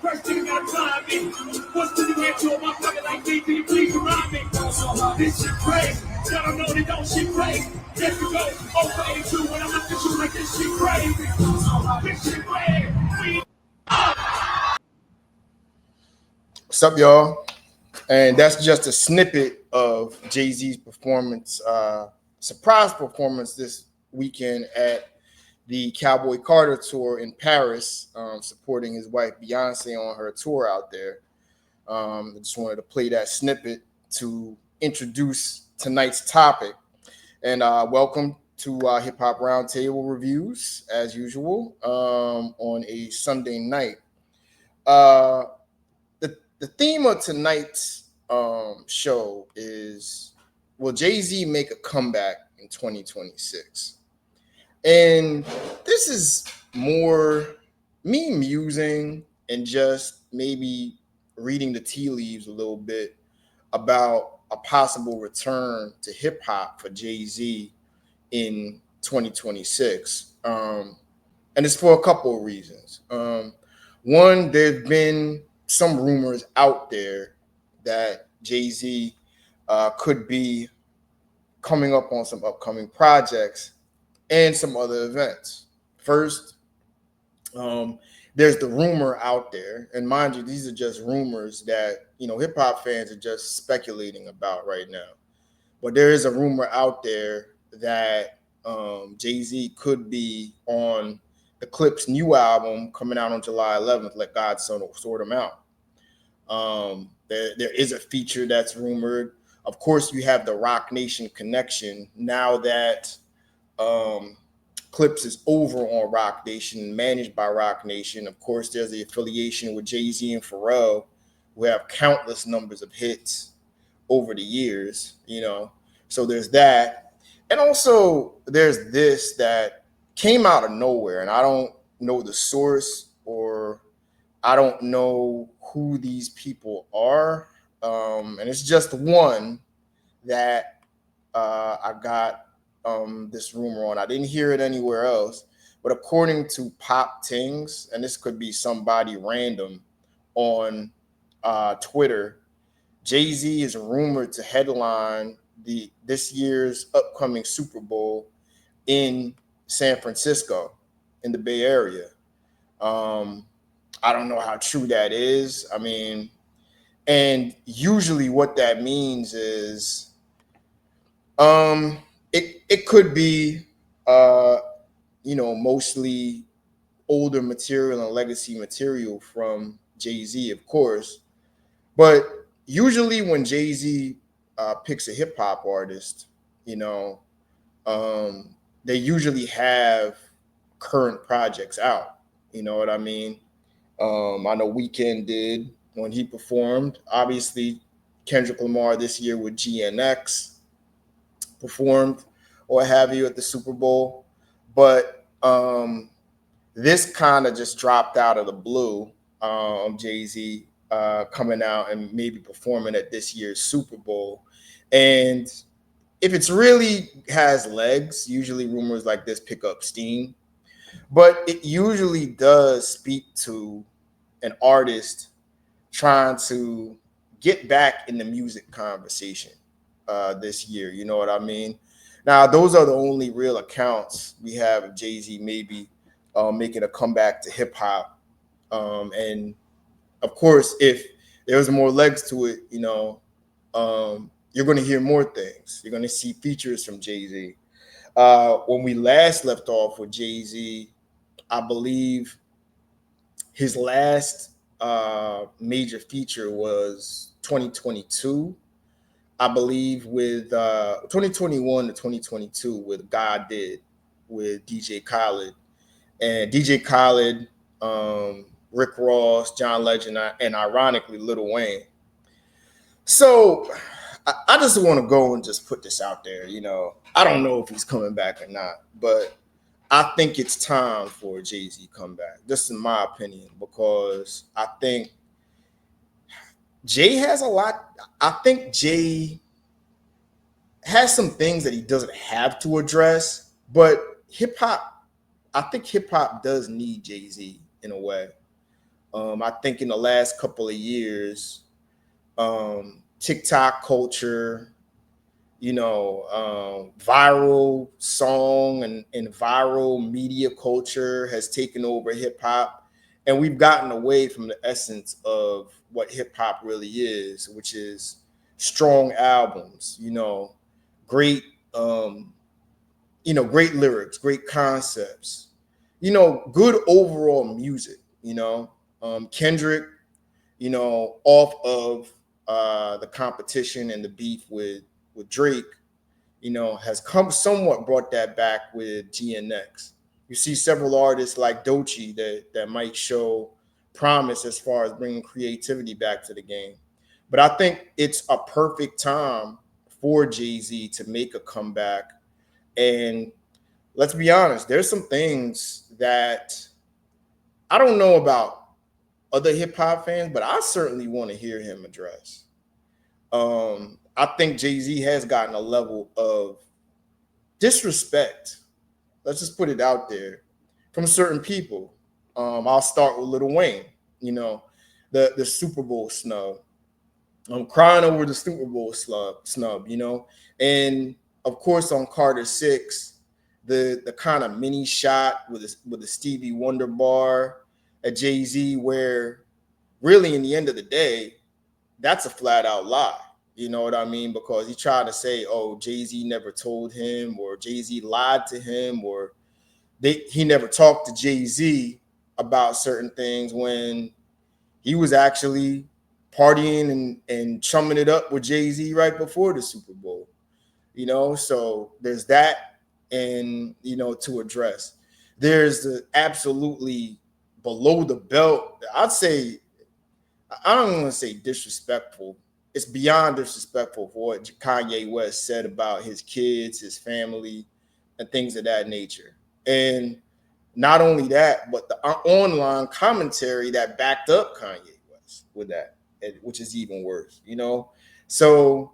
First thing you gotta find me. What's the new answer on my pocket like me? Can you please remind me? This shit crazy. Y'all don't know that don't shit crazy. There you go. Over 82 when I look at you like this shit crazy. This shit crazy. What's up, y'all? And that's just a snippet of Jay-Z's performance, surprise performance this weekend at the Cowboy Carter tour in Paris, supporting his wife Beyonce on her tour out there. I just wanted to play that snippet to introduce tonight's topic. And welcome to Hip Hop Roundtable Reviews, as usual, on a Sunday night. The theme of tonight's show is, will Jay-Z make a comeback in 2026? And this is more me musing and just maybe reading the tea leaves a little bit about a possible return to hip hop for Jay-Z in 2026. And it's for a couple of reasons. One, there's been some rumors out there that Jay-Z could be coming up on some upcoming projects and some other events. First, there's the rumor out there, and mind you, these are just rumors that hip hop fans are just speculating about right now. But there is a rumor out there that Jay-Z could be on the Clipse new album coming out on July 11th, Let God Sort Him Out. There is a feature that's rumored. Of course, you have the Roc Nation connection now that Clipse is over on Roc Nation, managed by Roc Nation. Of course, there's the affiliation with Jay-Z and Pharrell, who have countless numbers of hits over the years, So there's that. And also there's this that came out of nowhere, and I don't know the source or I don't know who these people are. And it's just one that I got this rumor on. I didn't hear it anywhere else, but according to Pop Tings, and this could be somebody random on Twitter, Jay-Z is rumored to headline this year's upcoming Super Bowl in San Francisco, in the Bay Area. I don't know how true that is. I mean, and usually what that means is it could be mostly older material and legacy material from Jay-Z, of course. But usually when Jay-Z picks a hip hop artist, they usually have current projects out. You know what I mean? I know Weeknd did when he performed. Obviously, Kendrick Lamar this year with GNX performed or have you at the Super Bowl. But this kind of just dropped out of the blue. Jay-Z coming out and maybe performing at this year's Super Bowl. And if it's really has legs, usually rumors like this pick up steam. But it usually does speak to an artist trying to get back in the music conversation this year. You know what I mean? Now, those are the only real accounts we have of Jay-Z maybe making a comeback to hip hop. And of course, if there's more legs to it, you're going to hear more things. You're going to see features from Jay-Z. When we last left off with Jay-Z, I believe his last major feature was 2022. I believe with 2021 to 2022 with God Did with DJ Khaled. And DJ Khaled, Rick Ross, John Legend, and ironically Lil Wayne. So I just want to go and just put this out there. I don't know if he's coming back or not, but I think it's time for a Jay-Z comeback. This is my opinion, because I think Jay has a lot. I think Jay has some things that he doesn't have to address, but hip hop, I think hip hop does need Jay-Z in a way. I think in the last couple of years, TikTok culture, viral song and viral media culture has taken over hip hop, and we've gotten away from the essence of what hip hop really is, which is strong albums, great, great lyrics, great concepts, good overall music. Kendrick, off of the competition and the beef with Drake, has come somewhat brought that back with GNX. You see several artists like Doechii that might show promise as far as bringing creativity back to the game. But I think it's a perfect time for Jay-Z to make a comeback. And let's be honest, there's some things that I don't know about other hip hop fans, but I certainly want to hear him address. I think Jay-Z has gotten a level of disrespect. Let's just put it out there from certain people. I'll start with Lil Wayne. The Super Bowl snub. I'm crying over the Super Bowl snub. And of course on Carter 6, the kind of mini shot with a Stevie Wonder bar at Jay-Z, where really in the end of the day, that's a flat out lie. You know what I mean? Because he tried to say, oh, Jay-Z never told him, or Jay-Z lied to him, or he never talked to Jay-Z about certain things, when he was actually partying and chumming it up with Jay-Z right before the Super Bowl. So there's that, and to address. There's the absolutely below the belt, I'd say, I don't want to say disrespectful. It's beyond disrespectful for what Kanye West said about his kids, his family, and things of that nature. And not only that, but the online commentary that backed up Kanye West with that, which is even worse. So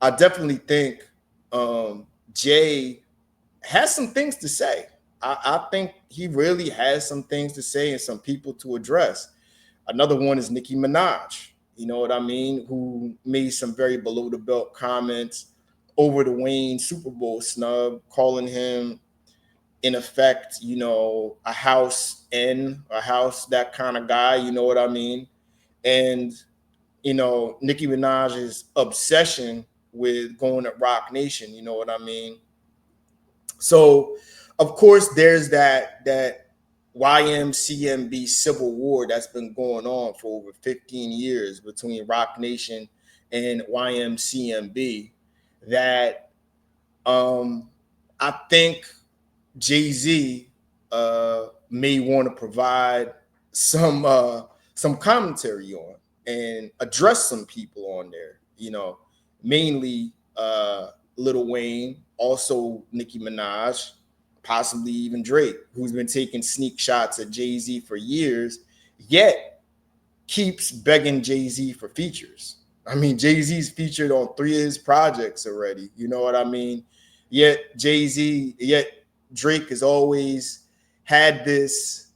I definitely think Jay has some things to say. I think he really has some things to say and some people to address. Another one is Nicki Minaj, you know what I mean, who made some very below the belt comments over the Wayne Super Bowl snub, calling him, in effect, a house that kind of guy, you know what I mean? And, Nicki Minaj's obsession with going to Rock Nation, you know what I mean? So, of course, there's that YMCMB civil war that's been going on for over 15 years between Rock Nation and YMCMB, that I think Jay-Z may want to provide some commentary on and address some people on there, mainly Lil Wayne, also Nicki Minaj, possibly even Drake, who's been taking sneak shots at Jay-Z for years, yet keeps begging Jay-Z for features. I mean, Jay-Z's featured on 3 of his projects already. You know what I mean? Yet Drake has always had this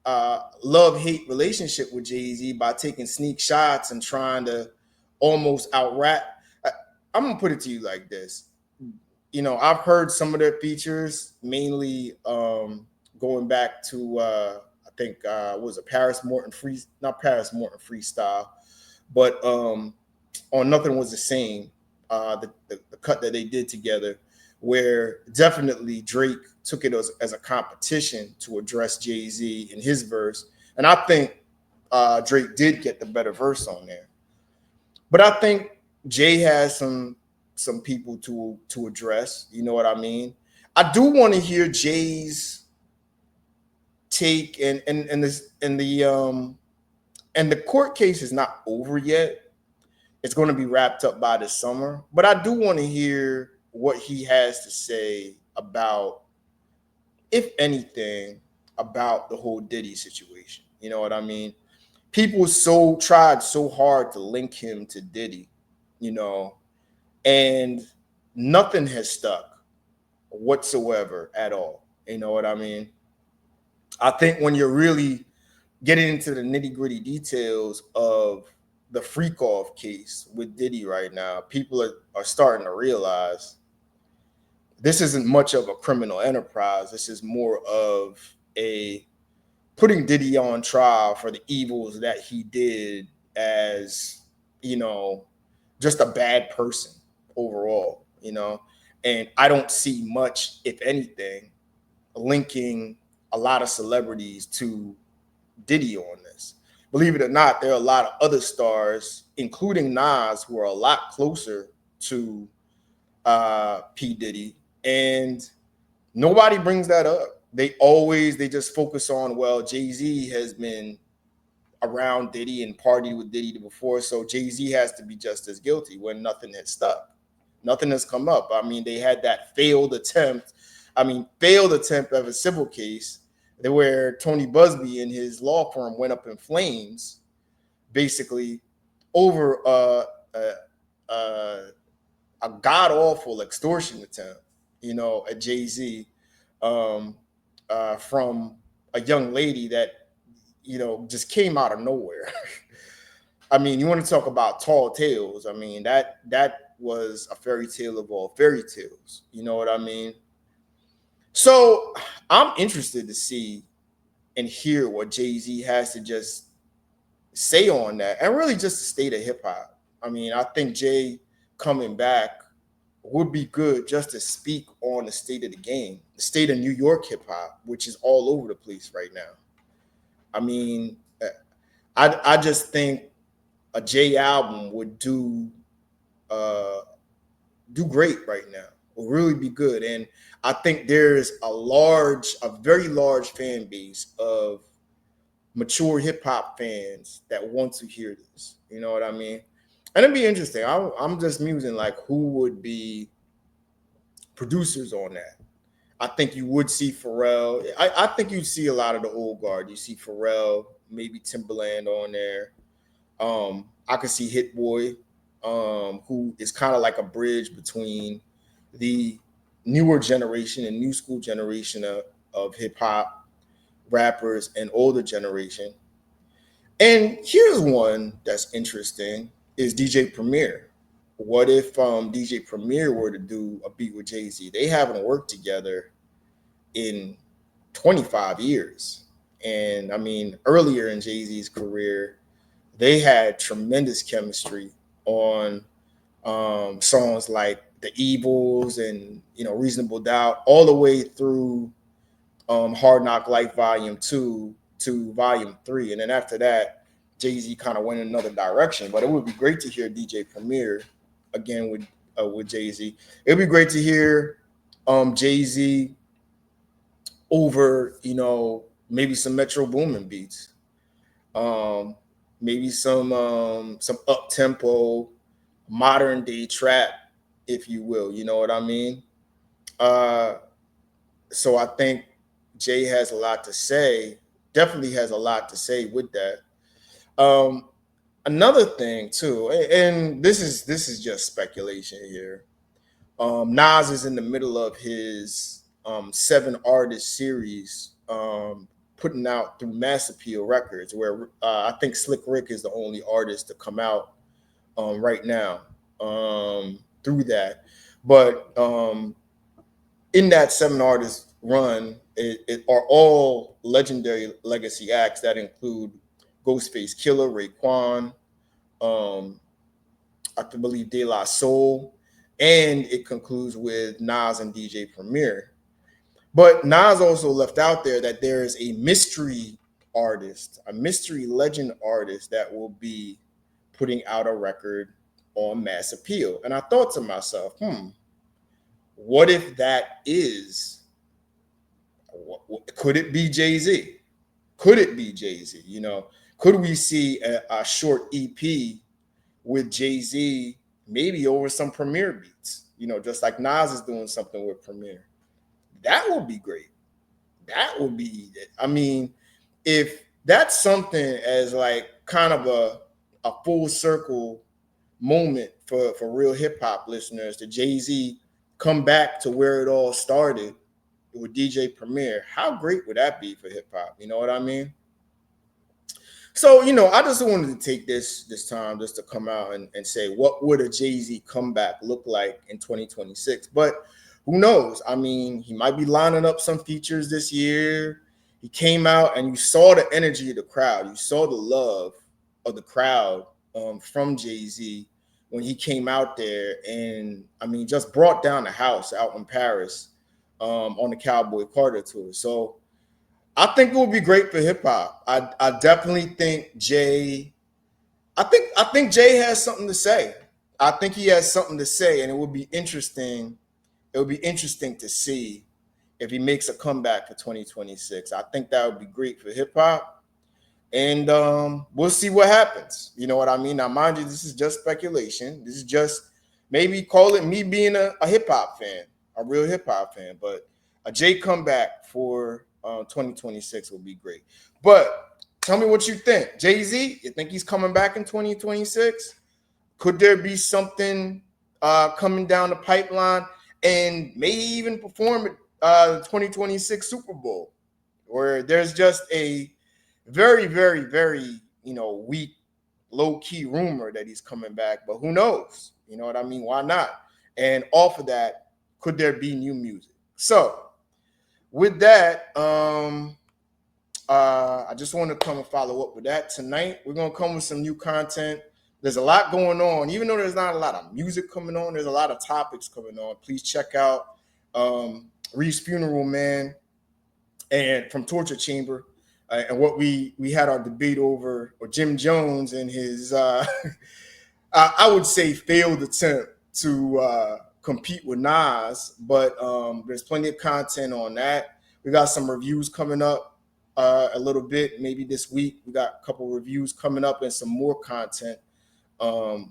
love-hate relationship with Jay-Z by taking sneak shots and trying to almost out-rap. I'm gonna put it to you like this. I've heard some of their features, mainly going back to I think was it Paris Morton not Paris Morton freestyle, but on Nothing Was the Same, the cut that they did together, where definitely Drake took it as a competition to address Jay-Z in his verse. And I think Drake did get the better verse on there. But I think Jay has some people to address. You know what I mean? I do want to hear Jay's take, and the court case is not over yet. It's going to be wrapped up by this summer, but I do want to hear what he has to say about, if anything, about the whole Diddy situation. You know what I mean? People tried so hard to link him to Diddy, and nothing has stuck whatsoever at all. You know what I mean? I think when you're really getting into the nitty gritty details of the freak off case with Diddy right now, people are starting to realize this isn't much of a criminal enterprise. This is more of a putting Diddy on trial for the evils that he did as, just a bad person overall, And I don't see much, if anything, linking a lot of celebrities to Diddy on this. Believe it or not, there are a lot of other stars, including Nas, who are a lot closer to P. Diddy, and nobody brings that up. They just focus on, well, Jay-Z has been around Diddy and partied with Diddy before, so Jay-Z has to be just as guilty when nothing has stuck. Nothing has come up. I mean, they had that failed attempt of a civil case where Tony Busby and his law firm went up in flames, basically over a god awful extortion attempt, at Jay-Z, from a young lady that, just came out of nowhere. I mean, you want to talk about tall tales. I mean, that was a fairy tale of all fairy tales. You know what I mean? So I'm interested to see and hear what Jay-Z has to just say on that, and really just the state of hip hop. I mean, I think Jay coming back would be good just to speak on the state of the game, the state of New York hip hop, which is all over the place right now. I mean, I just think a Jay album would do great right now. Will really be good, and I think there's a very large fan base of mature hip hop fans that want to hear this. You know what I mean? And it'd be interesting. I'm just musing like who would be producers on that. I think you would see Pharrell. I think you'd see a lot of the old guard. You see Pharrell, maybe Timberland on there. I could see Hit Boy, who is kind of like a bridge between the newer generation and new school generation of hip hop rappers and older generation. And here's one that's interesting is DJ Premier. What if DJ Premier were to do a beat with Jay-Z? They haven't worked together in 25 years. And I mean, earlier in Jay-Z's career, they had tremendous chemistry on songs like The Evils and, Reasonable Doubt, all the way through Hard Knock Life Volume 2 to Volume 3. And then after that, Jay-Z kind of went in another direction. But it would be great to hear DJ Premier again with Jay-Z. It would be great to hear Jay-Z over, maybe some Metro Boomin beats. Maybe some up-tempo, modern day trap, if you will. You know what I mean? So I think Jay has a lot to say, definitely has a lot to say with that. Another thing too, and this is just speculation here. Nas is in the middle of his 7 artist series, putting out through Mass Appeal Records, where I think Slick Rick is the only artist to come out right now through that. But in that 7 artist run, it are all legendary legacy acts that include Ghostface Killer, Raekwon, I believe De La Soul, and it concludes with Nas and DJ Premier. But Nas also left out there that there is a mystery artist, a mystery legend artist that will be putting out a record on Mass Appeal. And I thought to myself, what if that is, could it be Jay-Z? Could it be Jay-Z? Could we see a short EP with Jay-Z, maybe over some Premier beats? Just like Nas is doing something with Premier. That would be great. That would be, I mean, if that's something as like kind of a full circle moment for real hip hop listeners to Jay-Z come back to where it all started with DJ Premier. How great would that be for hip hop? You know what I mean? So, I just wanted to take this time just to come out and say, what would a Jay-Z comeback look like in 2026? But who knows? I mean, he might be lining up some features this year. He came out and you saw the energy of the crowd. You saw the love of the crowd from Jay-Z when he came out there and, I mean, just brought down the house out in Paris on the Cowboy Carter tour. So I think it would be great for hip hop. I definitely think Jay. I think Jay has something to say. I think he has something to say, and it would be interesting. It would be interesting to see if he makes a comeback for 2026. I think that would be great for hip hop, and we'll see what happens. You know what I mean? Now, mind you, this is just speculation. This is just maybe call it me being a hip hop fan, a real hip hop fan. But a Jay comeback for 2026 will be great. But tell me what you think. Jay-Z, you think he's coming back in 2026? Could there be something coming down the pipeline and maybe even perform at the 2026 Super Bowl, where there's just a very, very, very, weak, low-key rumor that he's coming back, but who knows? You know what I mean? Why not? And off of that, could there be new music? So with that, I just want to come and follow up with that. Tonight, we're going to come with some new content. There's a lot going on. Even though there's not a lot of music coming on, there's a lot of topics coming on. Please check out Reese's Funeral Man and from Torture Chamber and what we had our debate over, or Jim Jones and his, I would say, failed attempt to compete with Nas, but there's plenty of content on that. We got some reviews coming up a little bit, maybe this week. We got a couple reviews coming up and some more content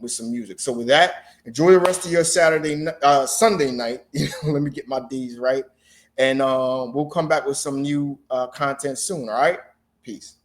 with some music. So with that, enjoy the rest of your Sunday night. Let me get my days right. And we'll come back with some new content soon. All right. Peace.